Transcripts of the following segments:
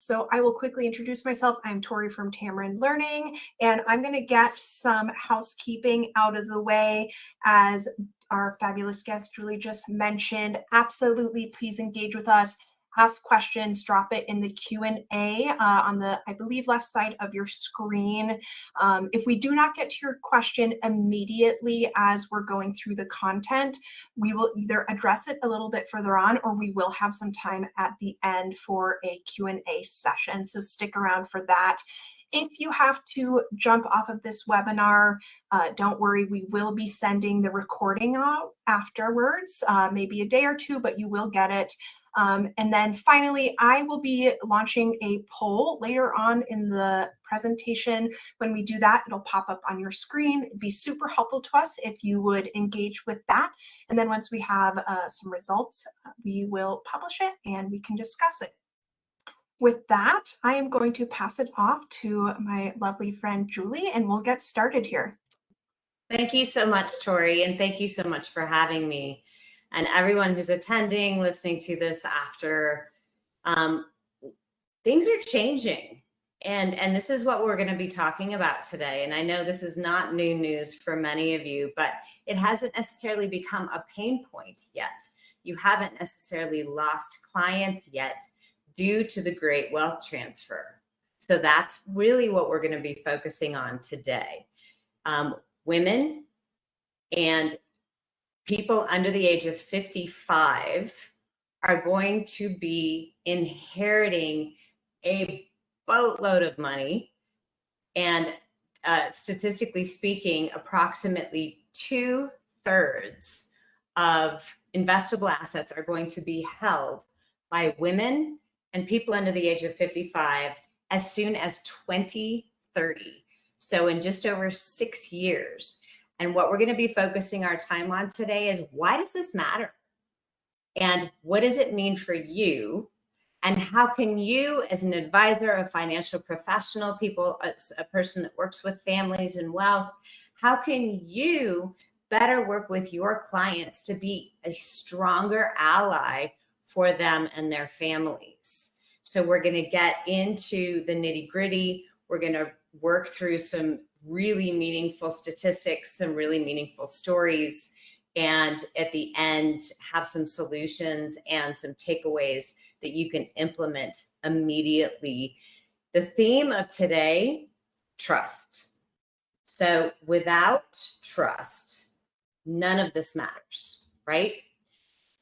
So I will quickly introduce myself. I'm Tori from Tamarind Learning, and I'm going to get some housekeeping out of the way. As our fabulous guest Julie just mentioned, absolutely please engage with us. Ask questions, drop it in the Q&A on the, I believe, left side of your screen. If we do not get to your question immediately as we're going through the content, we will either address it a little bit further on, or we will have some time at the end for a Q&A session. So stick around for that. If you have to jump off of this webinar, don't worry, we will be sending the recording out afterwards, maybe a day or two, but you will get it. And then finally, I will be launching a poll later on in the presentation. When we do that, it'll pop up on your screen. It'd be super helpful to us if you would engage with that. And then once we have some results, we will publish it and we can discuss it. With that, I am going to pass it off to my lovely friend Julie, and we'll get started here. Thank you so much, Tori, and thank you so much for having me. And everyone who's attending, listening to this after, things are changing. And this is what we're going to be talking about today. And I know this is not new news for many of you, but it hasn't necessarily become a pain point yet. You haven't necessarily lost clients yet due to the great wealth transfer. So that's really what we're going to be focusing on today. Women and people under the age of 55 are going to be inheriting a boatload of money. And statistically speaking, approximately 2/3 of investable assets are going to be held by women and people under the age of 55 as soon as 2030. So in just over 6 years. And what we're going to be focusing our time on today is, why does this matter? And what does it mean for you? And how can you, as an advisor, a financial professional, as a person that works with families and wealth, how can you better work with your clients to be a stronger ally for them and their families? So we're going to get into the nitty-gritty. We're going to work through some really meaningful statistics, some really meaningful stories, and at the end have some solutions and some takeaways that you can implement immediately. The theme of today, trust. So without trust, none of this matters, right?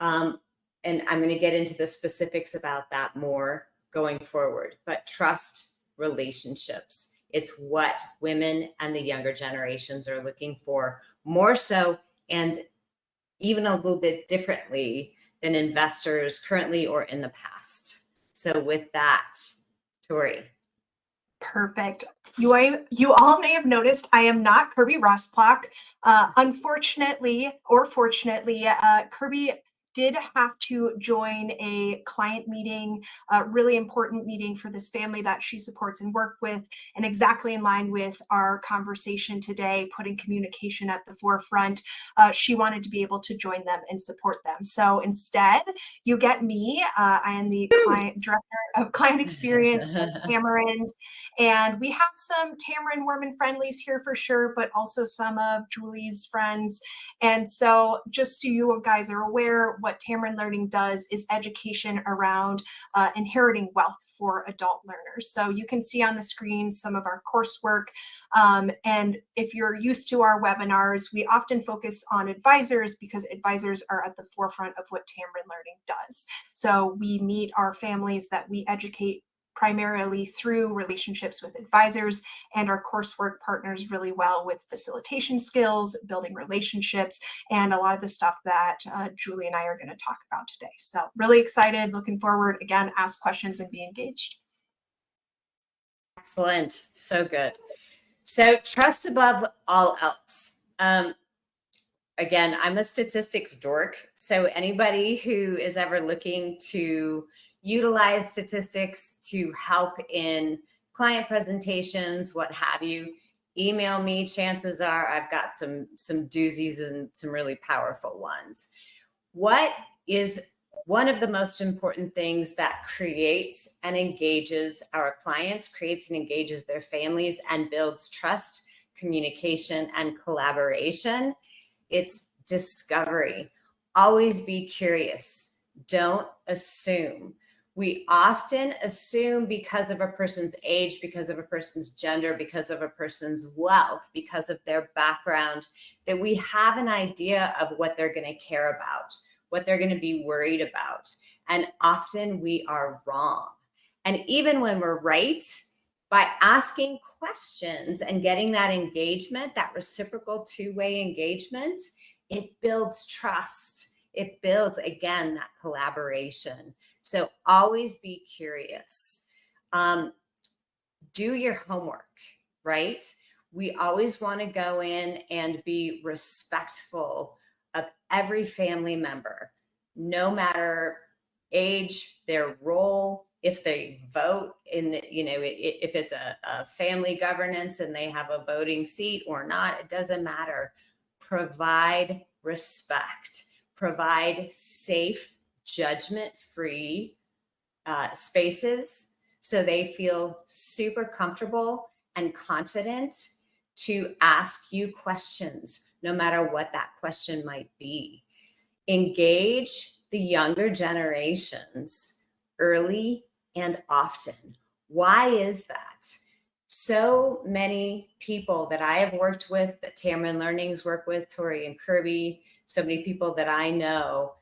And I'm going to get into the specifics about that more going forward, but trust relationships. It's what women and the younger generations are looking for more so, and even a little bit differently than investors currently or in the past. So with that, Tori. Perfect. You all may have noticed I am not Kirby Rosplock. Unfortunately or fortunately, Kirby did have to join a client meeting, a really important meeting for this family that she supports and work with, and exactly in line with our conversation today, putting communication at the forefront. She wanted to be able to join them and support them. So instead, you get me. I am the director of client experience at Tamarind, and we have some Tamarind Women friendlies here for sure, but also some of Julie's friends. And so just so you guys are aware, what Tamarind Learning does is education around inheriting wealth for adult learners. So you can see on the screen some of our coursework. And if you're used to our webinars, we often focus on advisors because advisors are at the forefront of what Tamarind Learning does. So we meet our families that we educate primarily through relationships with advisors, and our coursework partners really well with facilitation skills, building relationships, and a lot of the stuff that Julie and I are going to talk about today. So really excited, looking forward. Again, ask questions and be engaged. Excellent. So good. So trust above all else. Again, I'm a statistics dork. So anybody who is ever looking to utilize statistics to help in client presentations, what have you, email me. Chances are I've got some doozies and some really powerful ones. What is one of the most important things that creates and engages our clients, creates and engages their families, and builds trust, communication, and collaboration, it's discovery. Always be curious. Don't assume. We often assume because of a person's age, because of a person's gender, because of a person's wealth, because of their background, that we have an idea of what they're going to care about, what they're going to be worried about. And often we are wrong. And even when we're right, by asking questions and getting that engagement, that reciprocal two-way engagement, it builds trust. It builds, again, that collaboration. So always be curious. Do your homework, right? We always want to go in and be respectful of every family member, no matter age, their role, if they vote in the, if it's a family governance and they have a voting seat or not, it doesn't matter. Provide respect, provide safe, judgment-free spaces so they feel super comfortable and confident to ask you questions, no matter what that question might be. Engage the younger generations early and often. Why is that? So many people that I have worked with, that Tamron Learnings work with, Tori and Kirby, so many people that I know,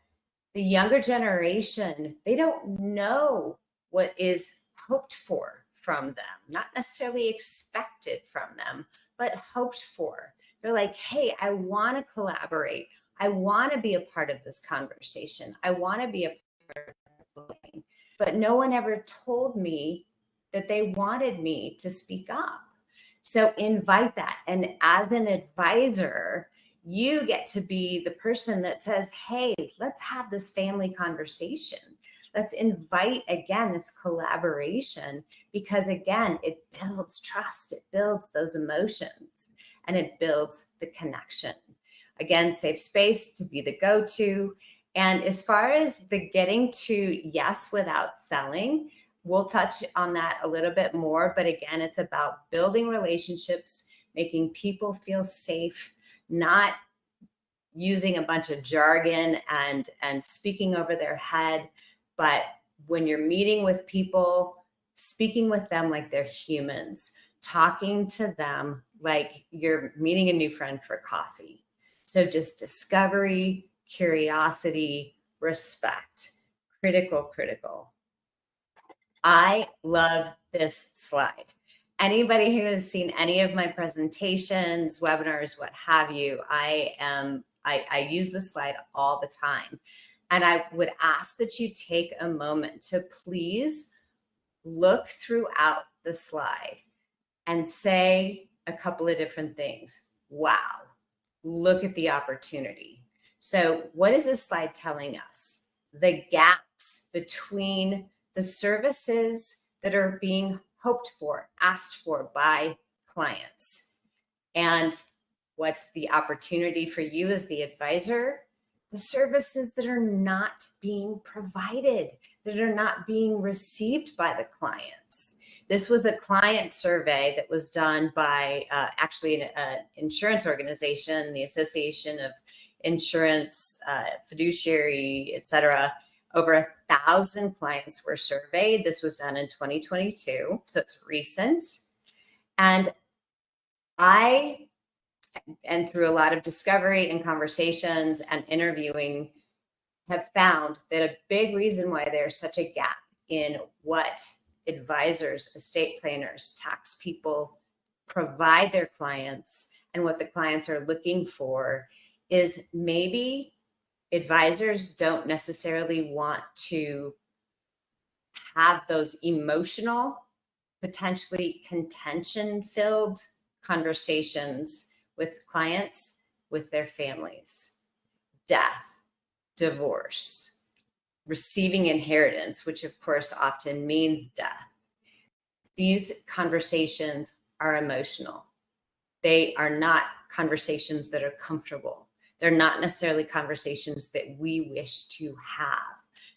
the younger generation, they don't know what is hoped for from them, not necessarily expected from them, but hoped for. They're like, hey, I want to collaborate. I want to be a part of this conversation. I want to be a part of it. But no one ever told me that they wanted me to speak up. So invite that. And as an advisor, you get to be the person that says, hey, let's have this family conversation. Let's invite, again, this collaboration, because again, it builds trust, it builds those emotions, and it builds the connection. Again, safe space to be the go-to. And as far as the getting to yes without selling, we'll touch on that a little bit more. But again, it's about building relationships, making people feel safe, not using a bunch of jargon and speaking over their head. But when you're meeting with people, speaking with them like they're humans, talking to them like you're meeting a new friend for coffee. So just discovery, curiosity, respect, critical. I love this slide. Anybody who has seen any of my presentations, webinars, what have you, I use this slide all the time. And I would ask that you take a moment to please look throughout the slide and say a couple of different things. Wow, look at the opportunity. So what is this slide telling us? The gaps between the services that are being hoped for, asked for by clients. And what's the opportunity for you as the advisor? The services that are not being provided, that are not being received by the clients. This was a client survey that was done by actually an insurance organization, the Association of Insurance, Fiduciary, et cetera. Over 1,000 clients were surveyed. This was done in 2022, so it's recent. And through a lot of discovery and conversations and interviewing, have found that a big reason why there's such a gap in what advisors, estate planners, tax people provide their clients and what the clients are looking for is maybe advisors don't necessarily want to have those emotional, potentially contention-filled conversations with clients, with their families. Death, divorce, receiving inheritance, which of course often means death. These conversations are emotional. They are not conversations that are comfortable. They're not necessarily conversations that we wish to have.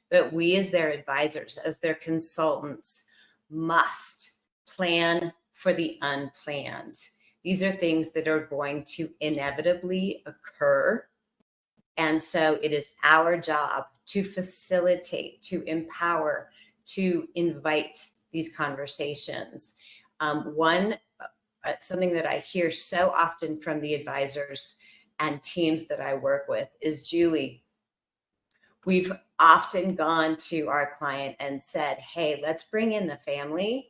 but we as their advisors, as their consultants, must plan for the unplanned. These are things that are going to inevitably occur. And so it is our job to facilitate, to empower, to invite these conversations. Something that I hear so often from the advisors and teams that I work with is, Julie, we've often gone to our client and said, hey, let's bring in the family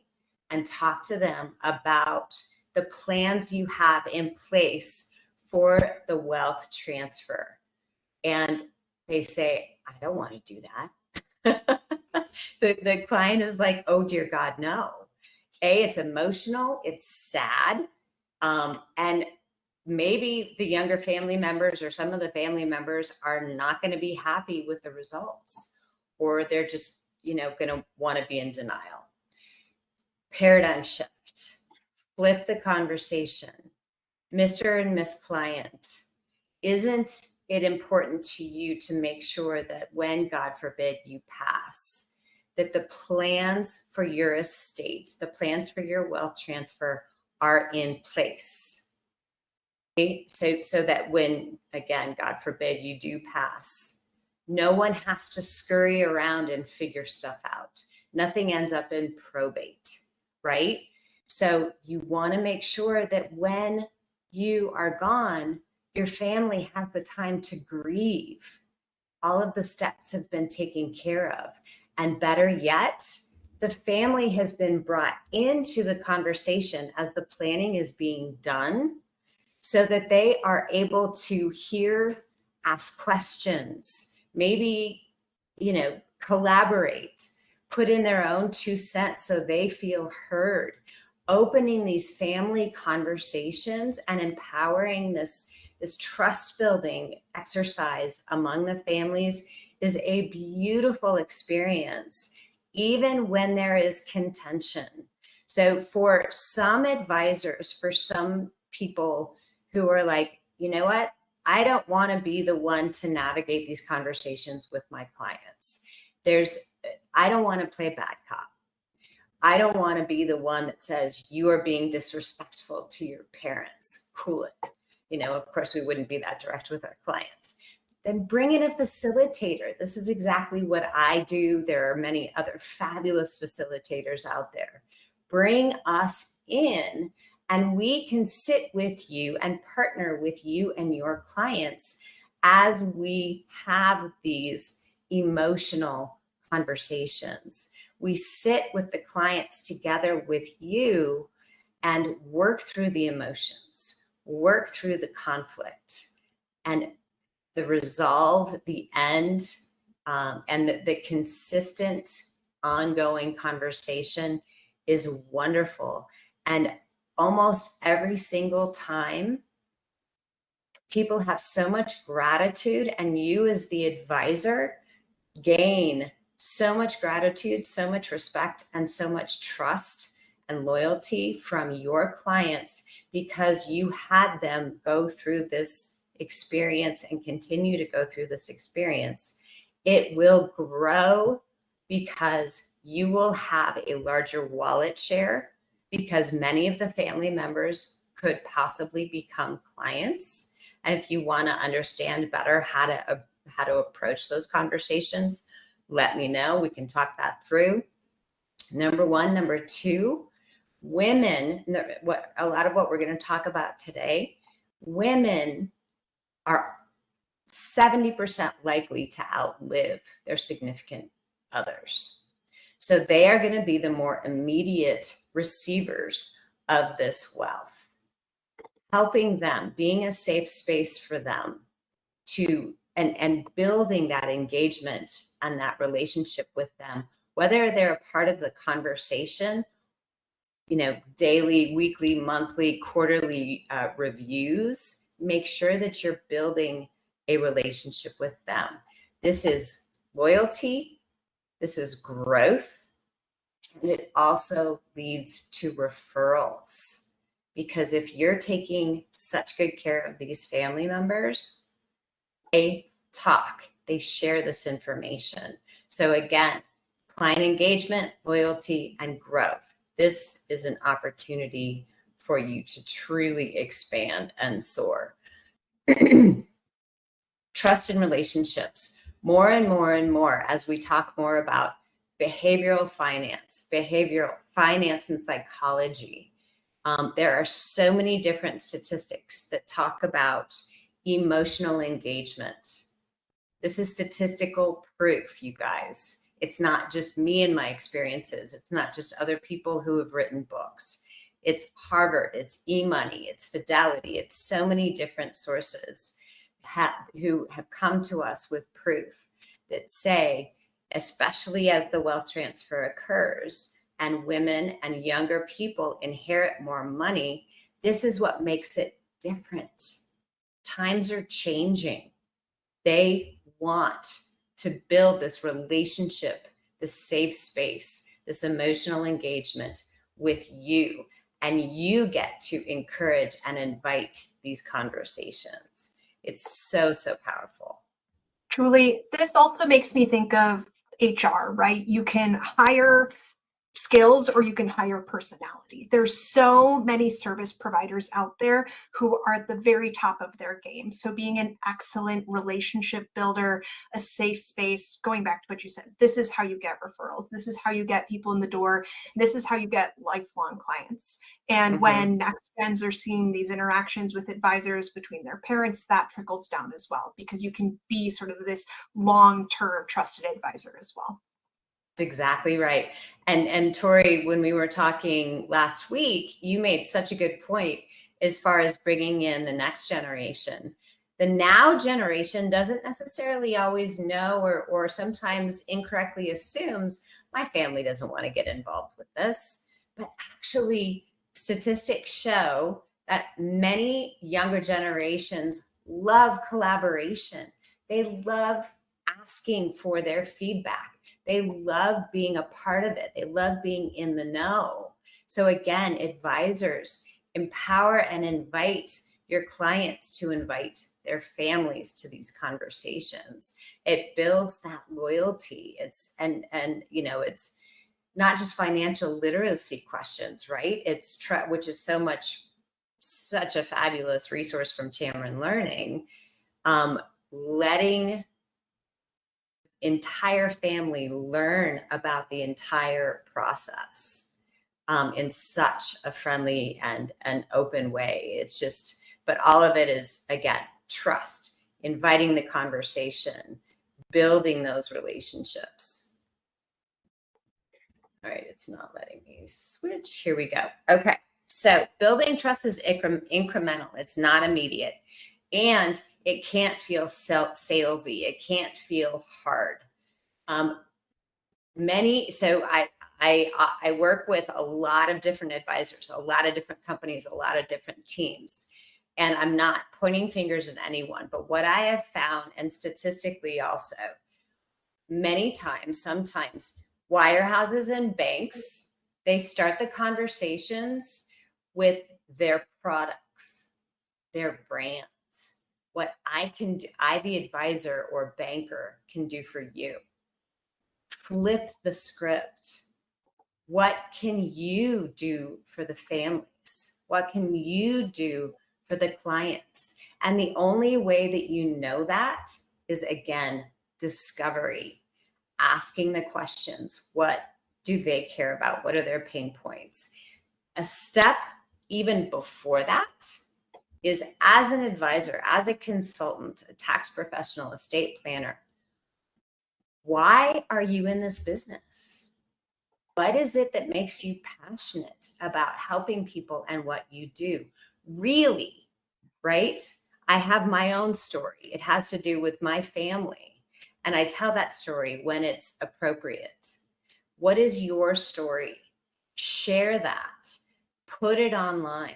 and talk to them about the plans you have in place for the wealth transfer. And they say, I don't want to do that. The client is like, oh, dear God, no. It's emotional, it's sad. And maybe the younger family members or some of the family members are not going to be happy with the results, or they're just, going to want to be in denial. Paradigm shift, flip the conversation. Mr. and Miss Client, isn't it important to you to make sure that when, God forbid, you pass, that the plans for your estate, the plans for your wealth transfer are in place? Okay? So that when, again, God forbid, you do pass, no one has to scurry around and figure stuff out. Nothing ends up in probate, right? So you want to make sure that when you are gone, your family has the time to grieve. All of the steps have been taken care of. And better yet, the family has been brought into the conversation as the planning is being done, so that they are able to hear, ask questions, maybe, collaborate, put in their own 2 cents so they feel heard. Opening these family conversations and empowering this trust building exercise among the families is a beautiful experience, even when there is contention. So for some advisors, for some people who are like, you know what, I don't want to be the one to navigate these conversations with my clients. I don't want to play bad cop. I don't want to be the one that says you are being disrespectful to your parents. Cool it. Of course, we wouldn't be that direct with our clients. Then bring in a facilitator. This is exactly what I do. There are many other fabulous facilitators out there. Bring us in, and we can sit with you and partner with you and your clients as we have these emotional conversations. We sit with the clients together with you and work through the emotions, work through the conflict, and the resolve, the end, and the consistent ongoing conversation is wonderful. And almost every single time, people have so much gratitude, and you as the advisor gain so much gratitude, so much respect, and so much trust and loyalty from your clients, because you had them go through this experience and continue to go through this experience. It will grow because you will have a larger wallet share, because many of the family members could possibly become clients. And if you want to understand better how to approach those conversations, let me know. We can talk that through. Number one. Number two, women, a lot of what we're going to talk about today, women are 70% likely to outlive their significant others. So they are going to be the more immediate receivers of this wealth. Helping them, being a safe space for them to and building that engagement and that relationship with them, whether they're a part of the conversation, daily, weekly, monthly, quarterly reviews, make sure that you're building a relationship with them. This is loyalty, this is growth, and it also leads to referrals. Because if you're taking such good care of these family members, they talk, they share this information. So again, client engagement, loyalty, and growth. This is an opportunity for you to truly expand and soar. Trust in relationships. More and more and more as we talk more about behavioral finance and psychology. There are so many different statistics that talk about emotional engagement. This is statistical proof, you guys. It's not just me and my experiences. It's not just other people who have written books. It's Harvard, it's eMoney, it's Fidelity, it's so many different sources who have come to us with proof that say, especially as the wealth transfer occurs and women and younger people inherit more money, this is what makes it different. Times are changing. They want to build this relationship, this safe space, this emotional engagement with you. And you get to encourage and invite these conversations. It's so, so powerful. Truly, this also makes me think of HR, right? You can hire skills or you can hire personality. There's so many service providers out there who are at the very top of their game. So being an excellent relationship builder, a safe space, going back to what you said, this is how you get referrals. This is how you get people in the door. This is how you get lifelong clients. And when next gens are seeing these interactions with advisors between their parents, that trickles down as well, because you can be sort of this long-term trusted advisor as well. Exactly right. And Tori, when we were talking last week, you made such a good point as far as bringing in the next generation. The now generation doesn't necessarily always know or sometimes incorrectly assumes my family doesn't want to get involved with this. But actually, statistics show that many younger generations love collaboration. They love asking for their feedback. They love being a part of it. They love being in the know. So again, advisors, empower and invite your clients to invite their families to these conversations. It builds that loyalty. It's not just financial literacy questions, right? It's which is such a fabulous resource from Tamron Learning. Letting entire family learn about the entire process in such a friendly and an open way. It's just, but all of it is, again, trust, inviting the conversation, building those relationships. All right, it's not letting me switch. Here we go. Okay, so building trust is incremental. It's not immediate. And it can't feel salesy. It can't feel hard. So I work with a lot of different advisors, a lot of different companies, a lot of different teams. And I'm not pointing fingers at anyone, but what I have found, and statistically also, sometimes wirehouses and banks, they start the conversations with their products, their brand. What I can do, the advisor or banker, can do for you. Flip the script. What can you do for the families? What can you do for the clients? And the only way that you know that is, again, discovery, asking the questions. What do they care about? What are their pain points? A step even before that is, as an advisor, as a consultant, a tax professional, estate planner, why are you in this business? What is it that makes you passionate about helping people and what you do? Really, right? I have my own story. It has to do with my family. And I tell that story when it's appropriate. What is your story? Share that. Put it online.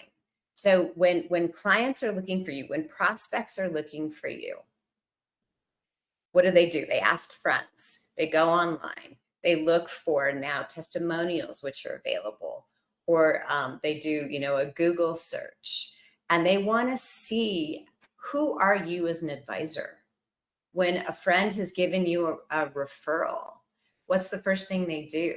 So when clients are looking for you, when prospects are looking for you, what do? They ask friends. They go online. They look for now testimonials, which are available, or they do, a Google search, and they want to see, who are you as an advisor? When a friend has given you a referral, what's the first thing they do?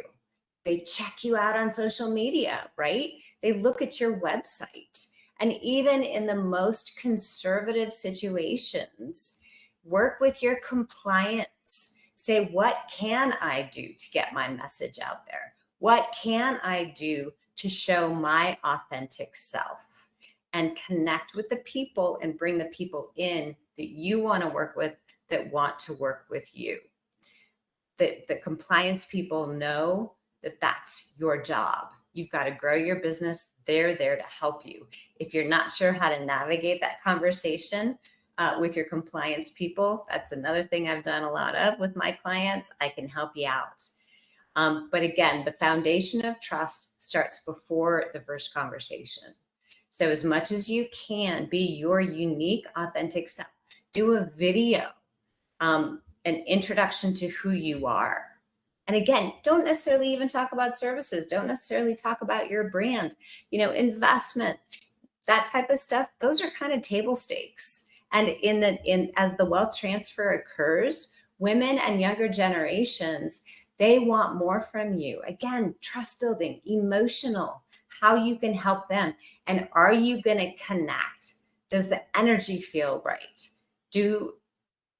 They check you out on social media, right? They look at your website. And even in the most conservative situations, work with your compliance. Say, what can I do to get my message out there? What can I do to show my authentic self? And connect with the people and bring the people in that you want to work with, that want to work with you. The compliance people know that that's your job. You've got to grow your business. They're there to help you. If you're not sure how to navigate that conversation with your compliance people, that's another thing I've done a lot of with my clients. I can help you out. But again, the foundation of trust starts before the first conversation. So as much as you can, be your unique, authentic self. Do a video, an introduction to who you are. And again, don't necessarily even talk about services. Don't necessarily talk about your brand, investment, that type of stuff. Those are kind of table stakes. And as the wealth transfer occurs, women and younger generations, they want more from you. Again, trust building, emotional, how you can help them. And are you going to connect? Does the energy feel right? Do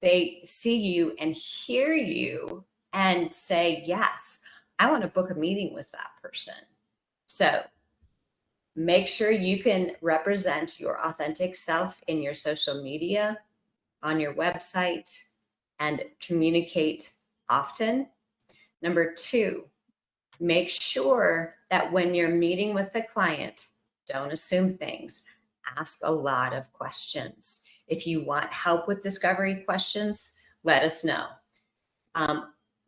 they see you and hear you and say, yes, I want to book a meeting with that person? So make sure you can represent your authentic self in your social media, on your website, and communicate often. Number 2, make sure that when you're meeting with the client, don't assume things. Ask a lot of questions. If you want help with discovery questions, let us know.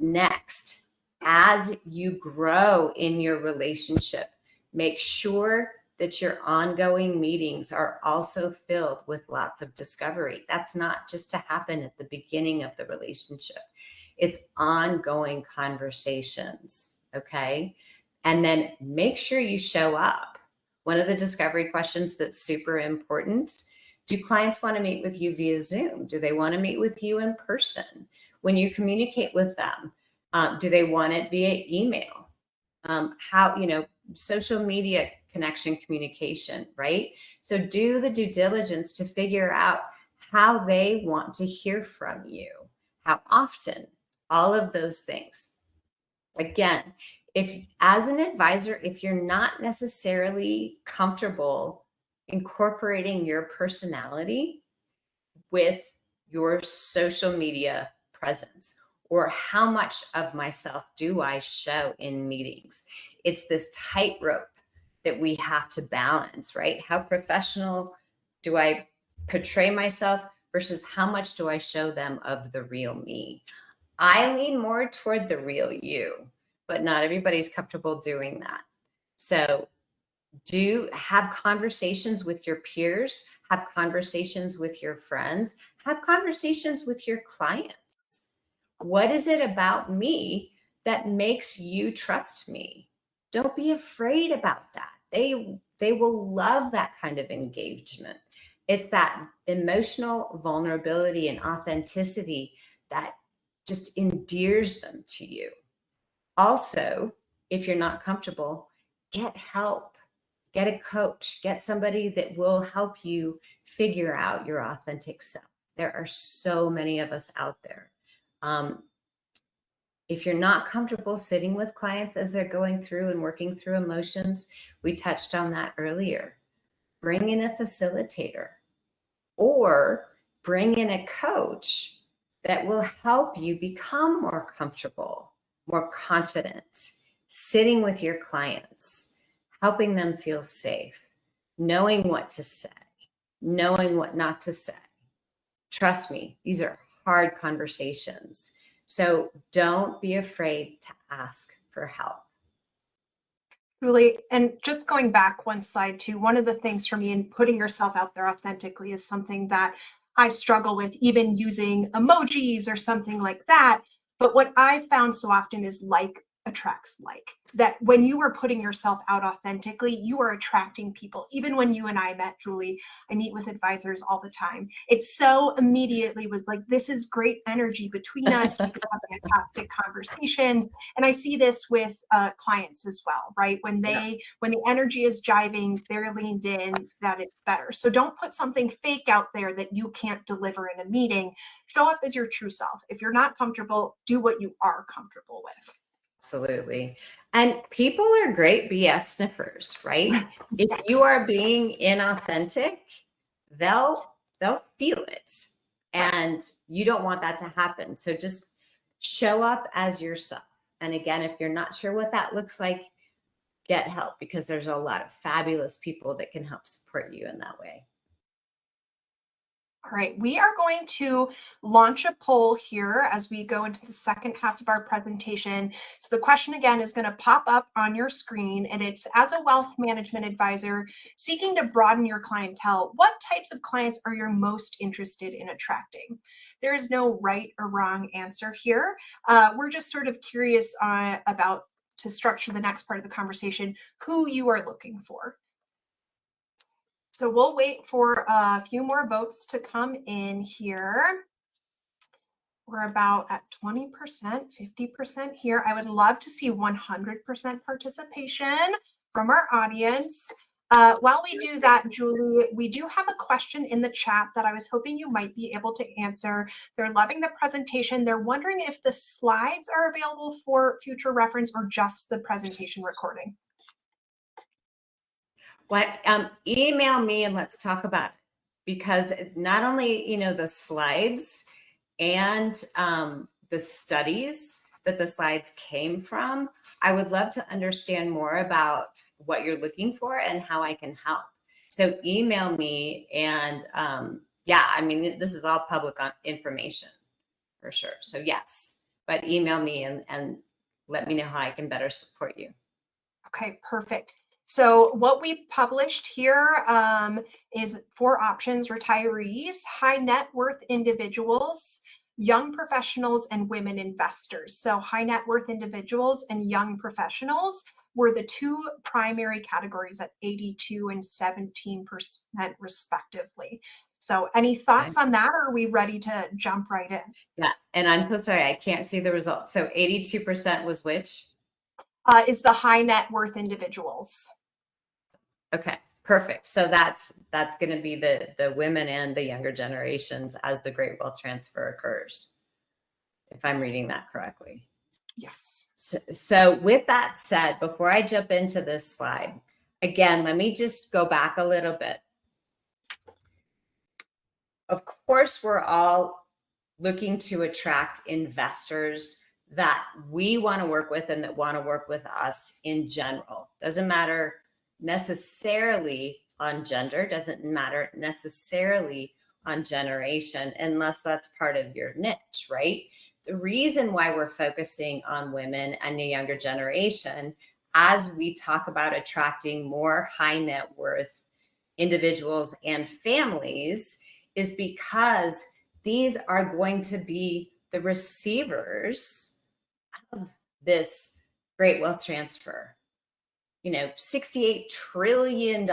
Next, as you grow in your relationship, make sure that your ongoing meetings are also filled with lots of discovery. That's not just to happen at the beginning of the relationship. It's ongoing conversations, okay? And then make sure you show up. One of the discovery questions that's super important: do clients want to meet with you via Zoom? Do they want to meet with you in person? When you communicate with them, do they want it via email? Social media connection, communication, right? So do the due diligence to figure out how they want to hear from you, how often, all of those things. Again, if as an advisor, if you're not necessarily comfortable incorporating your personality with your social media presence, or how much of myself do I show in meetings, it's this tightrope that we have to balance, right? How professional do I portray myself versus how much do I show them of the real me? I lean more toward the real you, but not everybody's comfortable doing that. So do have conversations with your peers, have conversations with your friends, have conversations with your clients. What is it about me that makes you trust me? Don't be afraid about that. They will love that kind of engagement. It's that emotional vulnerability and authenticity that just endears them to you. Also, if you're not comfortable, get help. Get a coach, get somebody that will help you figure out your authentic self. There are so many of us out there. If you're not comfortable sitting with clients as they're going through and working through emotions, we touched on that earlier. Bring in a facilitator or bring in a coach that will help you become more comfortable, more confident, sitting with your clients, helping them feel safe, knowing what to say, knowing what not to say. Trust me, these are hard conversations. So don't be afraid to ask for help. Julie, and just going back one slide too, one of the things for me in putting yourself out there authentically is something that I struggle with, even using emojis or something like that. But what I found so often is like attracts like. That when you are putting yourself out authentically, you are attracting people. Even when you and I met, Julie, I meet with advisors all the time. It so immediately was like, this is great energy between us. We could have fantastic conversations. And I see this with clients as well, right? When the energy is jiving, they're leaned in, that it's better. So don't put something fake out there that you can't deliver in a meeting. Show up as your true self. If you're not comfortable, do what you are comfortable with. Absolutely. And people are great BS sniffers, right? If you are being inauthentic, they'll feel it. And you don't want that to happen. So just show up as yourself. And again, if you're not sure what that looks like, get help, because there's a lot of fabulous people that can help support you in that way. All right, we are going to launch a poll here as we go into the second half of our presentation. So the question again is going to pop up on your screen, and it's, as a wealth management advisor seeking to broaden your clientele, what types of clients are you most interested in attracting? There is no right or wrong answer here. We're just sort of curious about, to structure the next part of the conversation, who you are looking for. So we'll wait for a few more votes to come in here. We're about at 20%, 50% here. I would love to see 100% participation from our audience. While we do that, Julie, we do have a question in the chat that I was hoping you might be able to answer. They're loving the presentation. They're wondering if the slides are available for future reference or just the presentation recording. Email me and let's talk about it, because not only, the slides and the studies that the slides came from, I would love to understand more about what you're looking for and how I can help. So email me, and this is all public information for sure. So yes, but email me and let me know how I can better support you. Okay, perfect. So what we published here is 4 options: retirees, high net worth individuals, young professionals, and women investors. So high net worth individuals and young professionals were the 2 primary categories at 82 and 17% respectively. So any thoughts on that, or are we ready to jump right in? Yeah, and I'm so sorry, I can't see the results. So 82% was which? Is the high net worth individuals. Okay, perfect. So that's going to be the women and the younger generations as the great wealth transfer occurs, if I'm reading that correctly. Yes. So with that said, before I jump into this slide, again, let me just go back a little bit. Of course, we're all looking to attract investors that we want to work with and that want to work with us in general. Doesn't matter necessarily on gender, doesn't matter necessarily on generation, unless that's part of your niche, right? The reason why we're focusing on women and the younger generation, as we talk about attracting more high net worth individuals and families, is because these are going to be the receivers of this great wealth transfer. $68 trillion,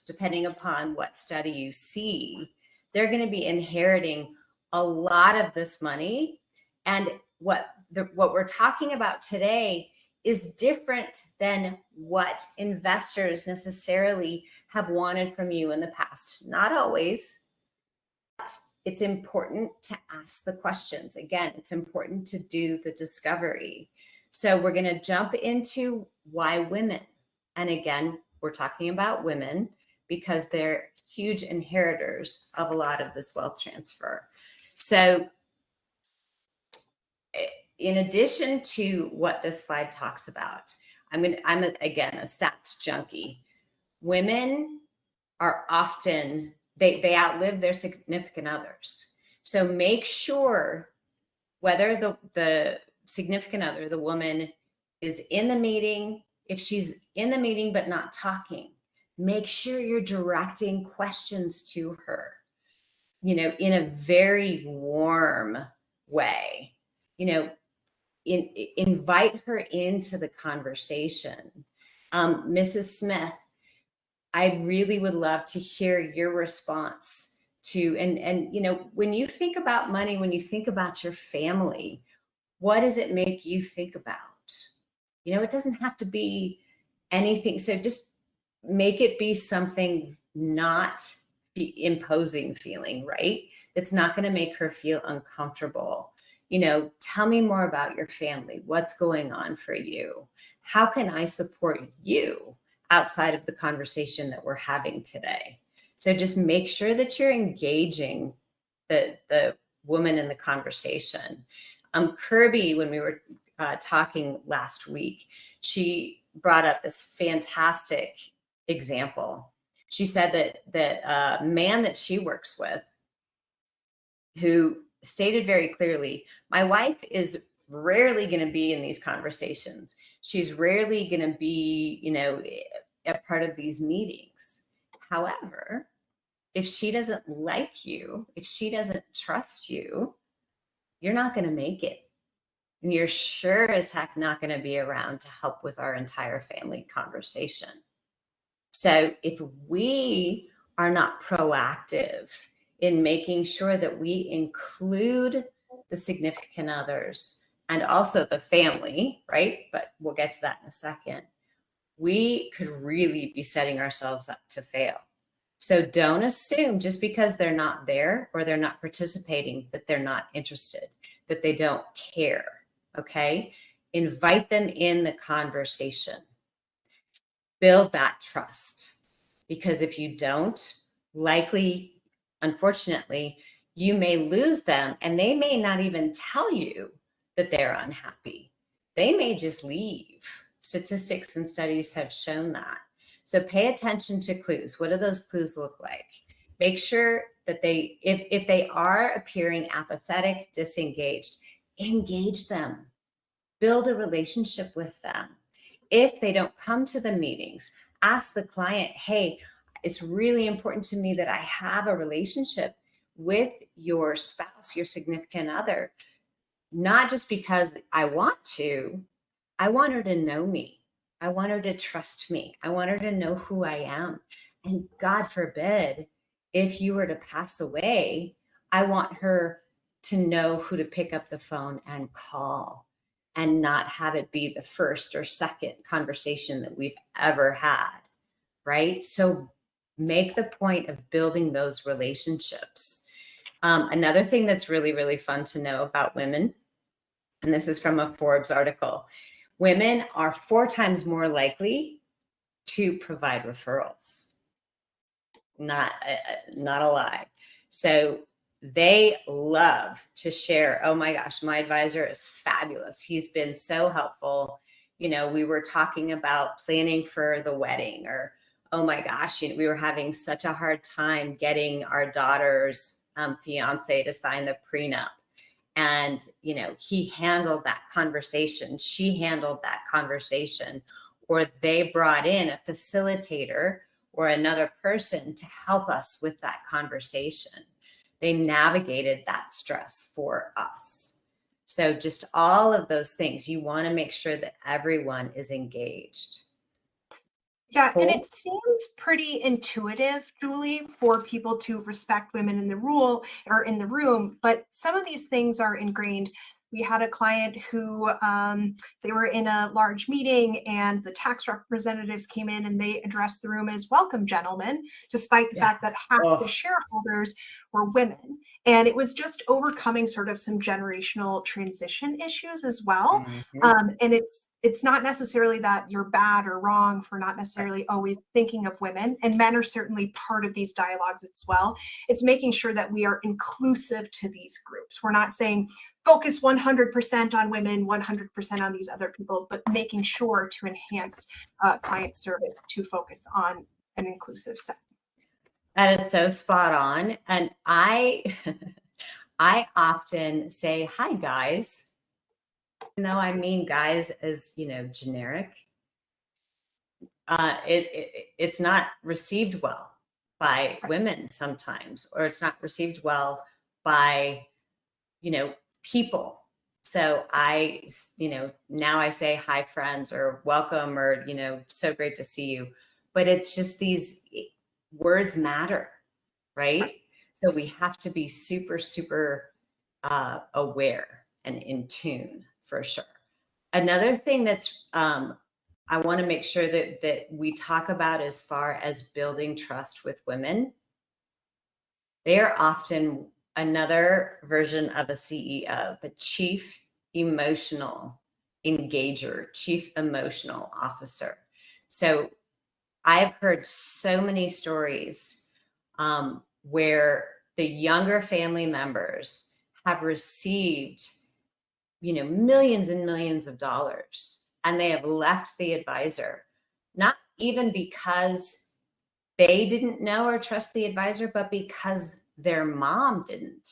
depending upon what study you see, they're going to be inheriting a lot of this money. And what we're talking about today is different than what investors necessarily have wanted from you in the past. Not always. It's important to ask the questions. Again, it's important to do the discovery. So we're going to jump into why women. And again, we're talking about women because they're huge inheritors of a lot of this wealth transfer. So in addition to what this slide talks about, again a stats junkie. Women are often, they outlive their significant others. So make sure whether the significant other, the woman, is in the meeting. If she's in the meeting but not talking, make sure you're directing questions to her, in a very warm way. invite her into the conversation. Mrs. Smith, I really would love to hear your response to, and when you think about money, when you think about your family, what does it make you think about? It doesn't have to be anything. So just make it be something not imposing feeling, right? That's not going to make her feel uncomfortable. Tell me more about your family. What's going on for you? How can I support you outside of the conversation that we're having today? So just make sure that you're engaging the woman in the conversation. Kirby, when we were talking last week, she brought up this fantastic example. She said that a man that she works with, who stated very clearly, my wife is rarely going to be in these conversations. She's rarely going to be, a part of these meetings. However, if she doesn't like you, if she doesn't trust you, you're not going to make it. And you're sure as heck not going to be around to help with our entire family conversation. So if we are not proactive in making sure that we include the significant others and also the family, right? But we'll get to that in a second. We could really be setting ourselves up to fail. So don't assume just because they're not there or they're not participating that they're not interested, that they don't care. Okay. Invite them in the conversation. Build that trust, because if you don't, likely, unfortunately, you may lose them and they may not even tell you that they're unhappy. They may just leave. Statistics and studies have shown that. So pay attention to clues. What do those clues look like? Make sure that if they are appearing apathetic, disengaged, engage them. Build a relationship with them. If they don't come to the meetings, ask the client, hey, it's really important to me that I have a relationship with your spouse, your significant other, not just because I want her to know me. I want her to trust me. I want her to know who I am. And God forbid, if you were to pass away, I want her to know who to pick up the phone and call, and not have it be the first or second conversation that we've ever had, right? So make the point of building those relationships. Another thing that's really, really fun to know about women, and this is from a Forbes article, women are 4 times more likely to provide referrals. Not a lie. So they love to share, oh my gosh, my advisor is fabulous. He's been so helpful. We were talking about planning for the wedding, or, oh my gosh, we were having such a hard time getting our daughter's fiance to sign the prenup. And, he handled that conversation. She handled that conversation, or they brought in a facilitator or another person to help us with that conversation. They navigated that stress for us. So just all of those things, you want to make sure that everyone is engaged. Yeah, Cool. and it seems pretty intuitive, Julie, for people to respect women in the room, but some of these things are ingrained. We had a client who they were in a large meeting and the tax representatives came in and they addressed the room as welcome, gentlemen, despite the fact that half the shareholders were women. And it was just overcoming sort of some generational transition issues as well. And it's not necessarily that you're bad or wrong for not necessarily always thinking of women, and men are certainly part of these dialogues as well. It's making sure that we are inclusive to these groups. We're not saying focus 100% on women, 100% on these other people, but making sure to enhance client service to focus on an inclusive set. That is so spot on. And I often say, hi guys, even though I mean guys as, generic. It's not received well by women sometimes, or it's not received well by, people So now I say hi friends or welcome or, so great to see you. But it's just these words matter, right? So we have to be super, super aware and in tune for sure. Another thing that's I want to make sure that we talk about as far as building trust with women. They are often another version of a CEO, the chief emotional engager, chief emotional officer. So I've heard so many stories where the younger family members have received, millions and millions of dollars, and they have left the advisor, not even because they didn't know or trust the advisor, but because their mom didn't.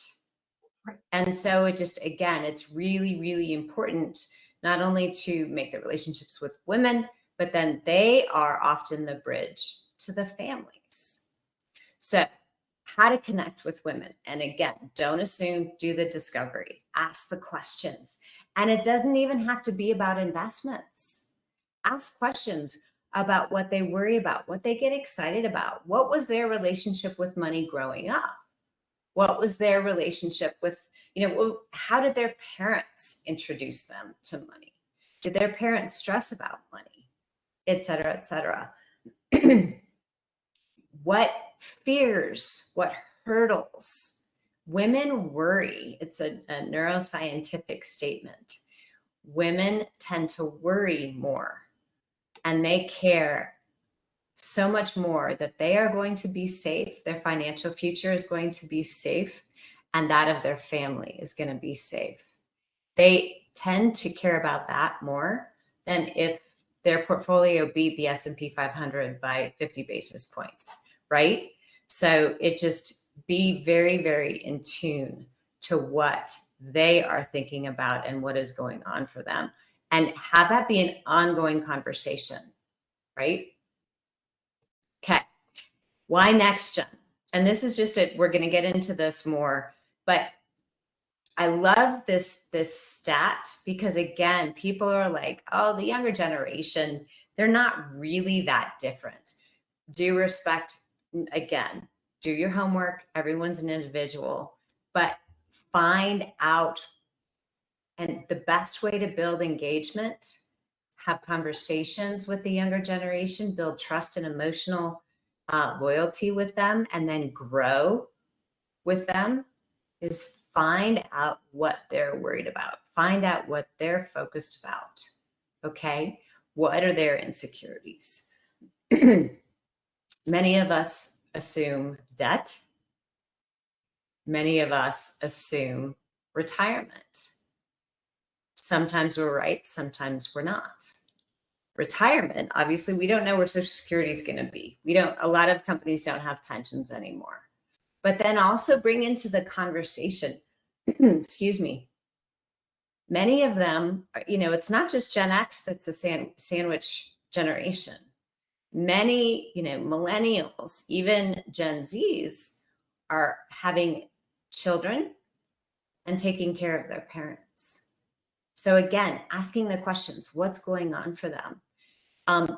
Right. And so it's really, really important not only to make the relationships with women, but then they are often the bridge to the families. So how to connect with women. And again, don't assume, do the discovery, ask the questions. And it doesn't even have to be about investments. Ask questions about what they worry about, what they get excited about. What was their relationship with money growing up? What was their relationship with, how did their parents introduce them to money? Did their parents stress about money, et cetera, et cetera? What fears, what hurdles? Women worry. It's a neuroscientific statement. Women tend to worry more, and they care so much more that they are going to be safe. Their financial future is going to be safe, and that of their family is going to be safe. They tend to care about that more than if their portfolio beat the S&P 500 by 50 basis points, right? So it just be very, very in tune to what they are thinking about and what is going on for them, and have that be an ongoing conversation, right? Okay. Why next gen? And this is just we're going to get into this more, but I love this stat because again, people are like, oh, the younger generation, they're not really that different. Do respect, again, do your homework. Everyone's an individual, but find out. And the best way to build engagement, have conversations with the younger generation, build trust and emotional loyalty with them, and then grow with them is find out what they're worried about. Find out what they're focused about. Okay. What are their insecurities? Many of us assume debt. Many of us assume retirement. Sometimes we're right. Sometimes we're not. Retirement, obviously, we don't know where Social Security is going to be. A lot of companies don't have pensions anymore. But then also bring into the conversation, excuse me, many of them, it's not just Gen X that's a sandwich generation. Many, millennials, even Gen Zs are having children and taking care of their parents. So again, asking the questions, what's going on for them?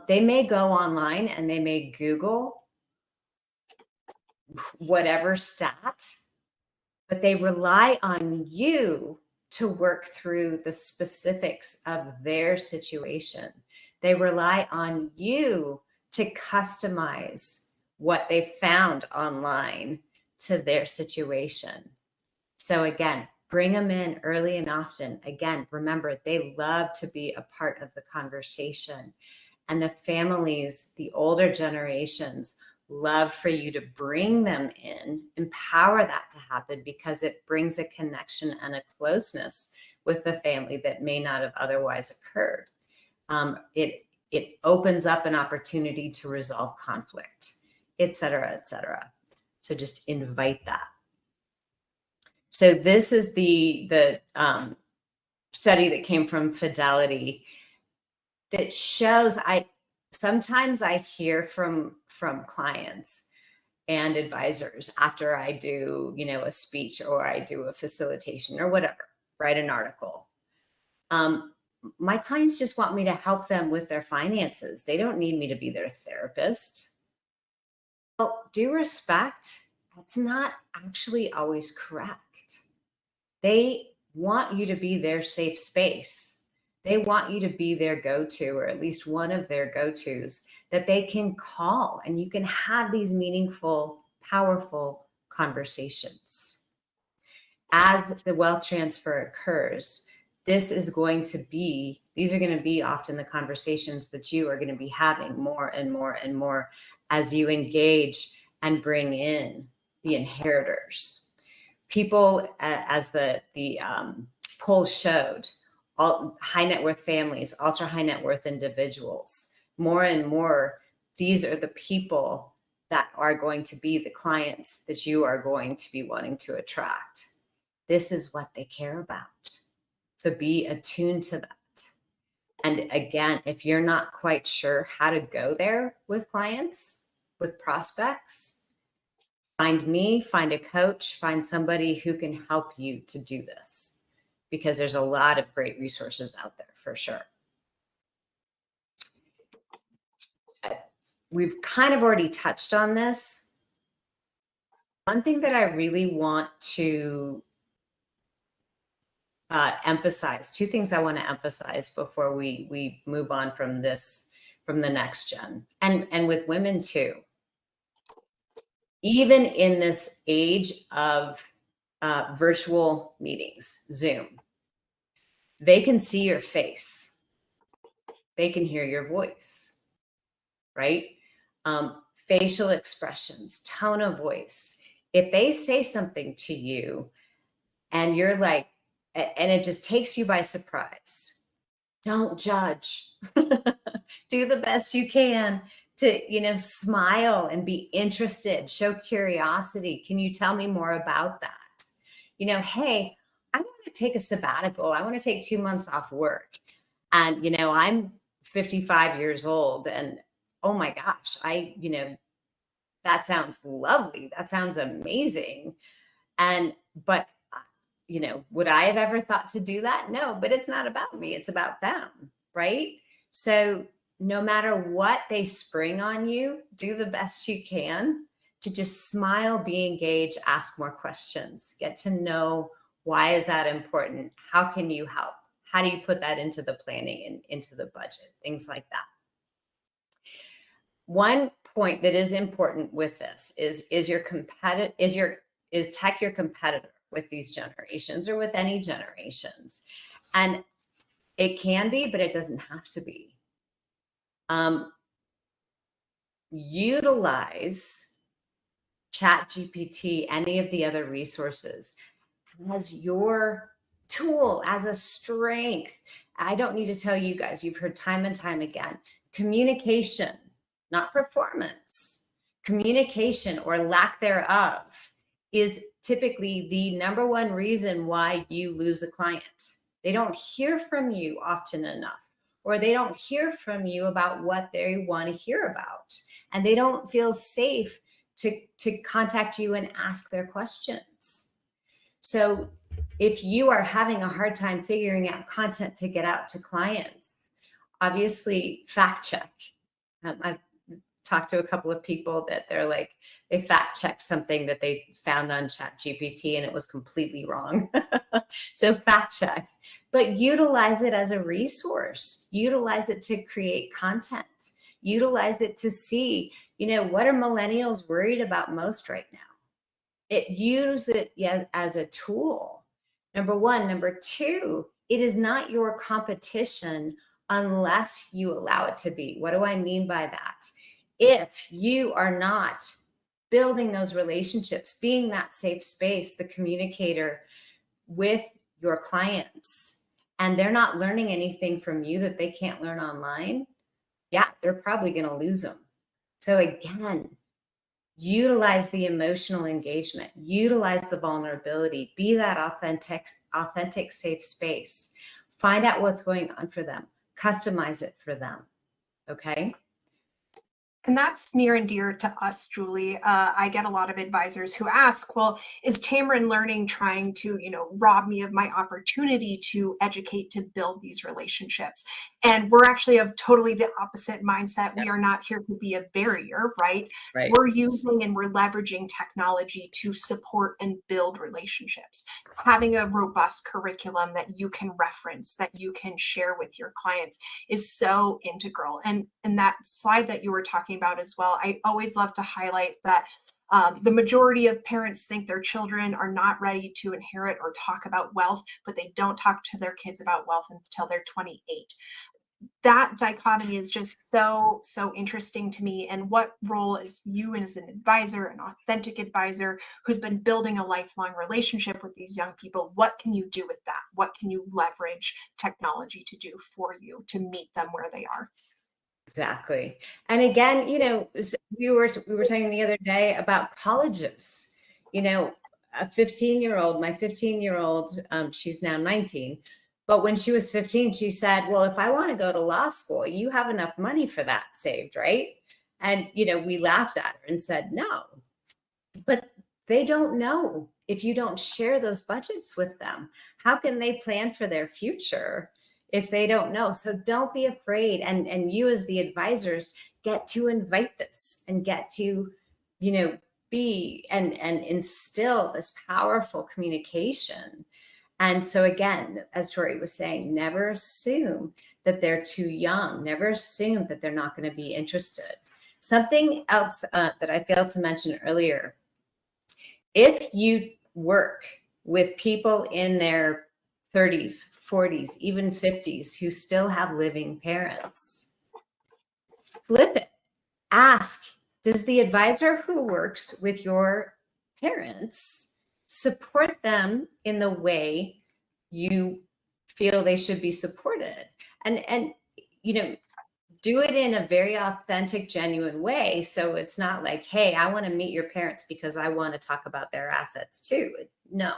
They may go online and they may Google whatever stat, but they rely on you to work through the specifics of their situation. They rely on you to customize what they found online to their situation. So again, bring them in early and often. Again, remember, they love to be a part of the conversation. And the families, the older generations, love for you to bring them in, empower that to happen, because it brings a connection and a closeness with the family that may not have otherwise occurred. It opens up an opportunity to resolve conflict, et cetera, et cetera. So just invite that. So this is the study that came from Fidelity that shows sometimes I hear from clients and advisors after I do, a speech or I do a facilitation or whatever, write an article. My clients just want me to help them with their finances. They don't need me to be their therapist. Well, due respect, that's not actually always correct. They want you to be their safe space. They want you to be their go-to, or at least one of their go-tos that they can call, and you can have these meaningful, powerful conversations. As the wealth transfer occurs, these are going to be often the conversations that you are going to be having more and more and more as you engage and bring in the inheritors. People, as the poll showed, all high net worth families, ultra high net worth individuals, more and more, these are the people that are going to be the clients that you are going to be wanting to attract. This is what they care about. So be attuned to that. And again, if you're not quite sure how to go there with clients, with prospects, find me, find a coach, find somebody who can help you to do this, because there's a lot of great resources out there for sure. We've kind of already touched on this. One thing that I really want to emphasize, two things I want to emphasize before we move on from this, from the next gen, and with women too. Even in this age of virtual meetings, Zoom, they can see your face. They can hear your voice, right? Facial expressions, tone of voice. If they say something to you and you're like, and it just takes you by surprise, don't judge. Do the best you can to, smile and be interested, show curiosity. Can you tell me more about that? Hey, I want to take a sabbatical. I want to take 2 months off work. And, I'm 55 years old, and oh my gosh, that sounds lovely. That sounds amazing. But would I have ever thought to do that? No, but it's not about me. It's about them, right? So no matter what they spring on you, do the best you can to just smile, be engaged, ask more questions, get to know, why is that important? How can you help? How do you put that into the planning and into the budget? Things like that. One point that is important with this is tech your competitor with these generations, or with any generations? And it can be, but it doesn't have to be. Utilize ChatGPT, any of the other resources, as your tool, as a strength. I don't need to tell you guys, you've heard time and time again, communication, not performance. Communication, or lack thereof, is typically the number one reason why you lose a client. They don't hear from you often enough, or they don't hear from you about what they want to hear about, and they don't feel safe to contact you and ask their questions. So if you are having a hard time figuring out content to get out to clients, obviously fact check. I've talked to a couple of people that they're like, they fact checked something that they found on ChatGPT and it was completely wrong. So fact check, but utilize it as a resource. Utilize it to create content. Utilize it to see, what are millennials worried about most right now? Use it as a tool. Number one. Number two, it is not your competition unless you allow it to be. What do I mean by that? If you are not building those relationships, being that safe space, the communicator with your clients, and they're not learning anything from you that they can't learn online, yeah, they're probably going to lose them. So again, utilize the emotional engagement, utilize the vulnerability, be that authentic safe space. Find out what's going on for them, customize it for them. Okay. And that's near and dear to us, Julie. I get a lot of advisors who ask, well, is Tamarind Learning trying to, rob me of my opportunity to educate, to build these relationships? And we're actually of totally the opposite mindset. We are not here to be a barrier, right? Right. We're using and we're leveraging technology to support and build relationships. Having a robust curriculum that you can reference, that you can share with your clients is so integral. And that slide that you were talking about as well, I always love to highlight that the majority of parents think their children are not ready to inherit or talk about wealth, but they don't talk to their kids about wealth until they're 28. That dichotomy is just so interesting to me. And what role is you as an advisor, an authentic advisor who's been building a lifelong relationship with these young people? What can you do with that? What can you leverage technology to do for you to meet them where they are? Exactly. And again, we were talking the other day about colleges. A 15-year-old, my 15-year-old, she's now 19. But when she was 15, she said, well, if I want to go to law school, you have enough money for that saved, right? And, we laughed at her and said, no, but they don't know if you don't share those budgets with them. How can they plan for their future if they don't know? So don't be afraid. And you as the advisors get to invite this and get to, be and instill this powerful communication. And so again, as Tori was saying, never assume that they're too young. Never assume that they're not going to be interested. Something else that I failed to mention earlier, if you work with people in their 30s, 40s, even 50s who still have living parents, flip it. Ask, does the advisor who works with your parents support them in the way you feel they should be supported? And do it in a very authentic, genuine way. So it's not like, hey, I want to meet your parents because I want to talk about their assets too. No,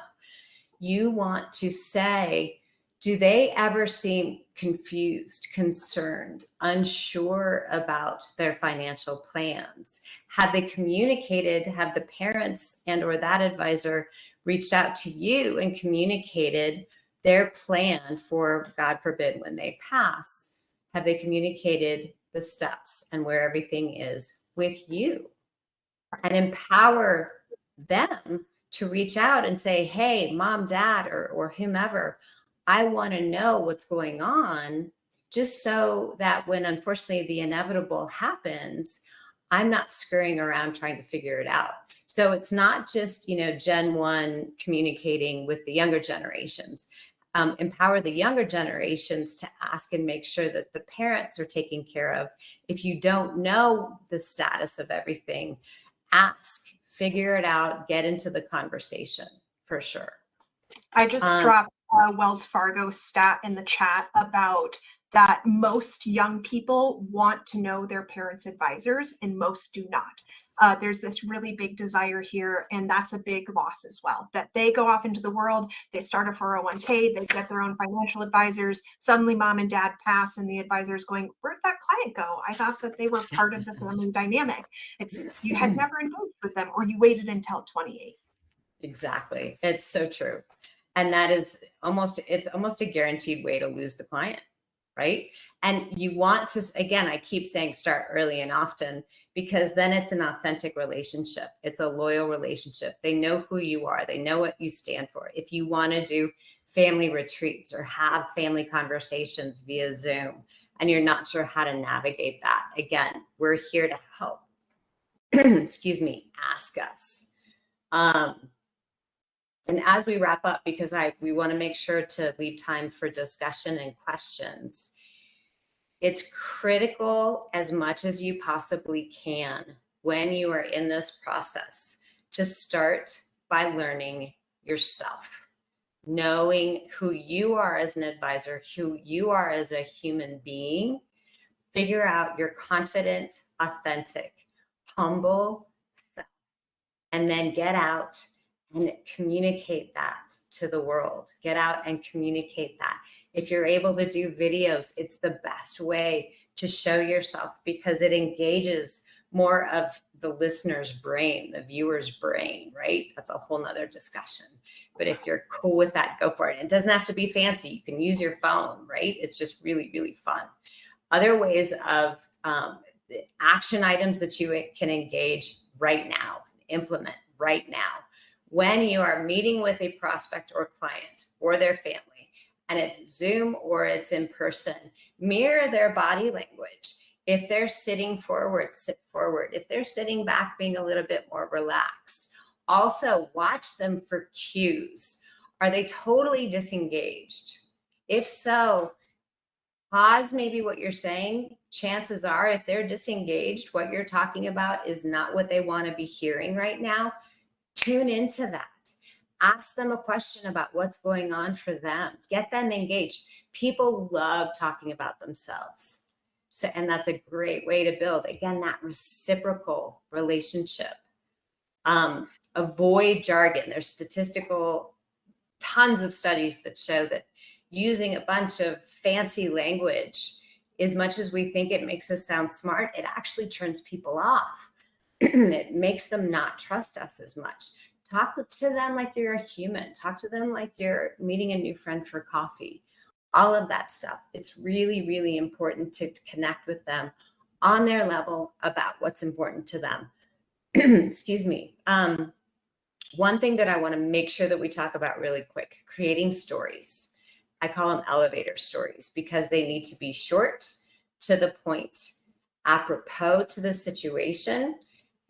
you want to say, do they ever seem confused, concerned, unsure about their financial plans? Have they communicated, have the parents and or that advisor reached out to you and communicated their plan for, God forbid, when they pass? Have they communicated the steps and where everything is with you? And empower them to reach out and say, hey, mom, dad, or whomever, I want to know what's going on, just so that when unfortunately the inevitable happens, I'm not scurrying around trying to figure it out. So it's not just, Gen 1 communicating with the younger generations. Empower the younger generations to ask and make sure that the parents are taken care of. If you don't know the status of everything, ask, figure it out, get into the conversation for sure. I just dropped a Wells Fargo stat in the chat about that most young people want to know their parents' advisors and most do not. There's this really big desire here, and that's a big loss as well, that they go off into the world, they start a 401k, they get their own financial advisors, suddenly mom and dad pass and the advisor's going, where'd that client go? I thought that they were part of the family dynamic. It's you had never engaged with them, or you waited until 28. Exactly. It's so true. And that is almost a guaranteed way to lose the client. Right. And you want to, again, I keep saying start early and often, because then it's an authentic relationship. It's a loyal relationship. They know who you are. They know what you stand for. If you want to do family retreats or have family conversations via Zoom and you're not sure how to navigate that, again, we're here to help. Excuse me, ask us. And as we wrap up, because we want to make sure to leave time for discussion and questions, it's critical as much as you possibly can when you are in this process to start by learning yourself, knowing who you are as an advisor, who you are as a human being. Figure out your confident, authentic, humble self, and then get out and communicate that to the world. Get out and communicate that. If you're able to do videos, it's the best way to show yourself because it engages more of the listener's brain, the viewer's brain, right? That's a whole nother discussion. But if you're cool with that, go for it. It doesn't have to be fancy. You can use your phone, right? It's just really, really fun. Other ways of action items that you can engage right now, implement right now. When you are meeting with a prospect or client or their family, and it's Zoom or it's in person, mirror their body language. If they're sitting forward, sit forward. If they're sitting back, being a little bit more relaxed. Also, watch them for cues. Are they totally disengaged? If so, pause maybe what you're saying. Chances are, if they're disengaged, what you're talking about is not what they want to be hearing right now. Tune into that. Ask them a question about what's going on for them. Get them engaged. People love talking about themselves. So, and that's a great way to build, again, that reciprocal relationship. Avoid jargon. There's statistical, tons of studies that show that using a bunch of fancy language, as much as we think it makes us sound smart, it actually turns people off. It makes them not trust us as much. Talk to them like you're a human. Talk to them like you're meeting a new friend for coffee. All of that stuff. It's really, really important to connect with them on their level about what's important to them. Excuse me. One thing that I want to make sure that we talk about really quick, creating stories. I call them elevator stories because they need to be short, to the point, apropos to the situation,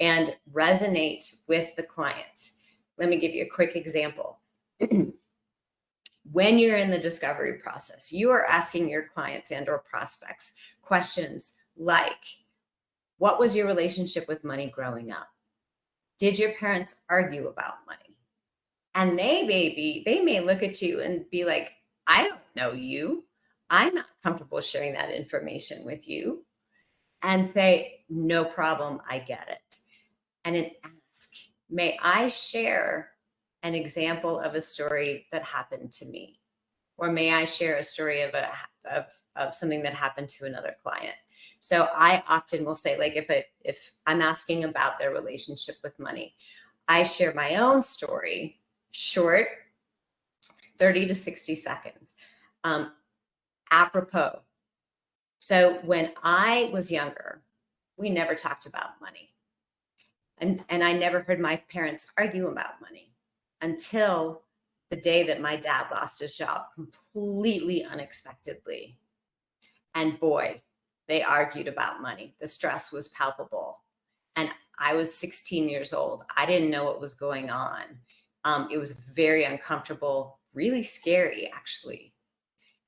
and resonate with the client. Let me give you a quick example. When you're in the discovery process, you are asking your clients and or prospects questions like, what was your relationship with money growing up? Did your parents argue about money? And they may look at you and be like, I don't know you. I'm not comfortable sharing that information with you. And say, no problem, I get it. And then ask, may I share an example of a story that happened to me? Or may I share a story of something that happened to another client? So I often will say, like, if I'm asking about their relationship with money, I share my own story, short, 30 to 60 seconds, apropos. So when I was younger, we never talked about money. And I never heard my parents argue about money until the day that my dad lost his job completely unexpectedly. And boy, they argued about money. The stress was palpable. And I was 16 years old. I didn't know what was going on. It was very uncomfortable, really scary, actually.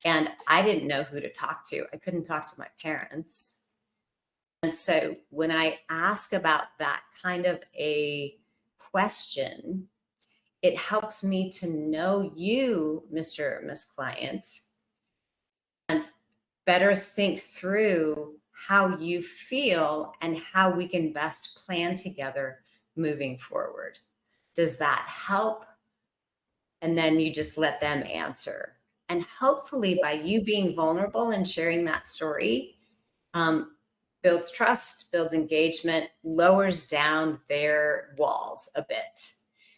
And I didn't know who to talk to. I couldn't talk to my parents. And so when I ask about that kind of a question, it helps me to know you, Mr. or Miss Client, and better think through how you feel and how we can best plan together moving forward. Does that help? And then you just let them answer. And hopefully by you being vulnerable and sharing that story, builds trust, builds engagement, lowers down their walls a bit.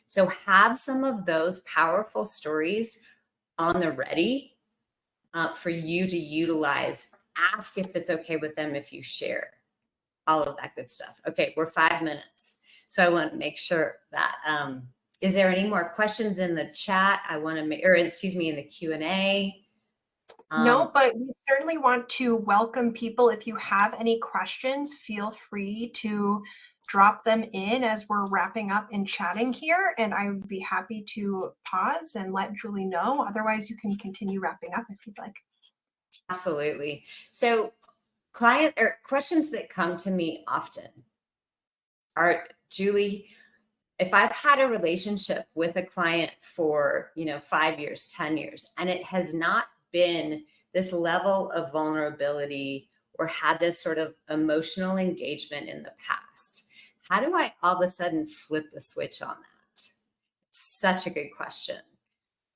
So have some of those powerful stories on the ready for you to utilize. Ask if it's okay with them if you share all of that good stuff. Okay, we're 5 minutes. So I want to make sure that, is there any more questions in the chat? I want to make, or excuse me, in the Q&A. No, but we certainly want to welcome people. If you have any questions, feel free to drop them in as we're wrapping up and chatting here. And I would be happy to pause and let Julie know. Otherwise, you can continue wrapping up if you'd like. Absolutely. So client or questions that come to me often are, Julie, if I've had a relationship with a client for, 5 years, 10 years, and it has not been this level of vulnerability or had this sort of emotional engagement in the past, how do I all of a sudden flip the switch on that? It's such a good question.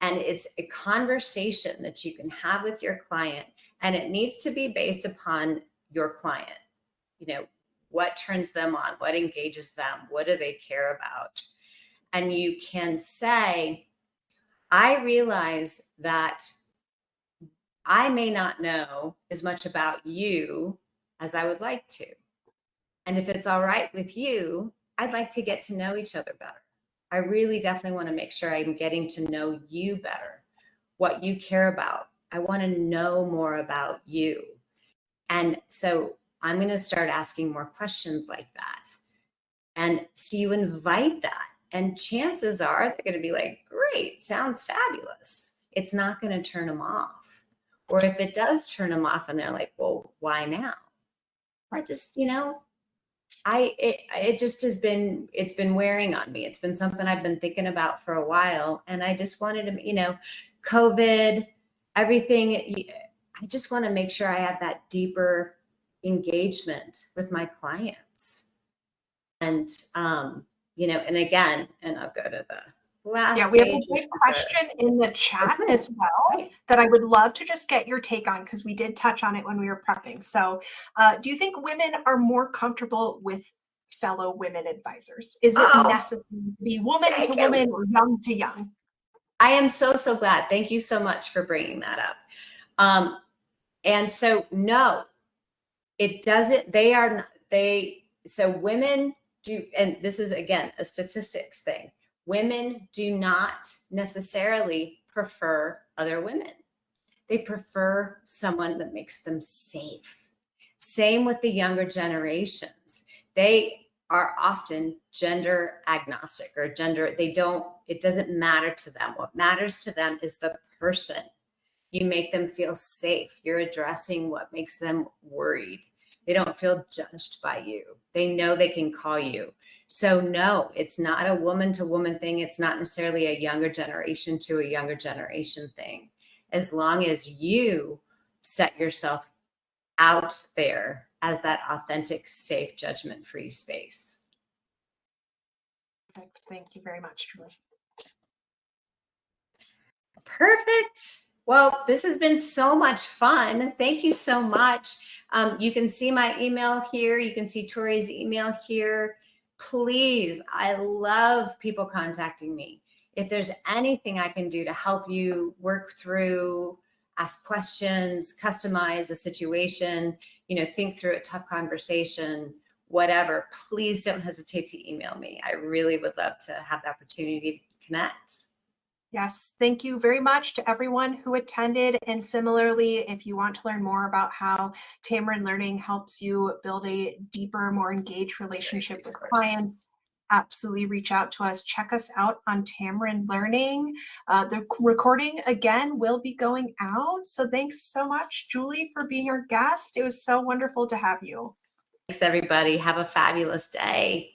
And it's a conversation that you can have with your client, and it needs to be based upon your client. What turns them on? What engages them? What do they care about? And you can say, I realize that I may not know as much about you as I would like to. And if it's all right with you, I'd like to get to know each other better. I really definitely want to make sure I'm getting to know you better, what you care about. I want to know more about you. And so I'm going to start asking more questions like that. And so you invite that. And chances are they're going to be like, great, sounds fabulous. It's not going to turn them off. Or if it does turn them off and they're like, well, why now? I just, it just has been, it's been wearing on me. It's been something I've been thinking about for a while. And I just wanted to, COVID, everything, I just want to make sure I have that deeper engagement with my clients. And, and again, and I'll go to the last Yeah, we have a page, great question in the chat as well that I would love to just get your take on, because we did touch on it when we were prepping. So do you think women are more comfortable with fellow women advisors? Is it necessary to be woman to woman or young to young? I am so, so glad. Thank you so much for bringing that up. And so, no, it doesn't, so women do, and this is again, a statistics thing. Women do not necessarily prefer other women. They prefer someone that makes them safe. Same with the younger generations. They are often gender agnostic or it doesn't matter to them. What matters to them is the person. You make them feel safe. You're addressing what makes them worried. They don't feel judged by you. They know they can call you. So no, it's not a woman to woman thing. It's not necessarily a younger generation to a younger generation thing. As long as you set yourself out there as that authentic, safe, judgment-free space. Perfect. Thank you very much, Julie. Perfect. Well, this has been so much fun. Thank you so much. You can see my email here. You can see Tori's email here. Please, I love people contacting me. If there's anything I can do to help you work through, ask questions, customize a situation, think through a tough conversation, whatever, please don't hesitate to email me. I really would love to have the opportunity to connect. Yes, thank you very much to everyone who attended. And similarly, if you want to learn more about how Tamarind Learning helps you build a deeper, more engaged relationship with clients, absolutely reach out to us. Check us out on Tamarind Learning. The recording, again, will be going out. So thanks so much, Julie, for being our guest. It was so wonderful to have you. Thanks, everybody. Have a fabulous day.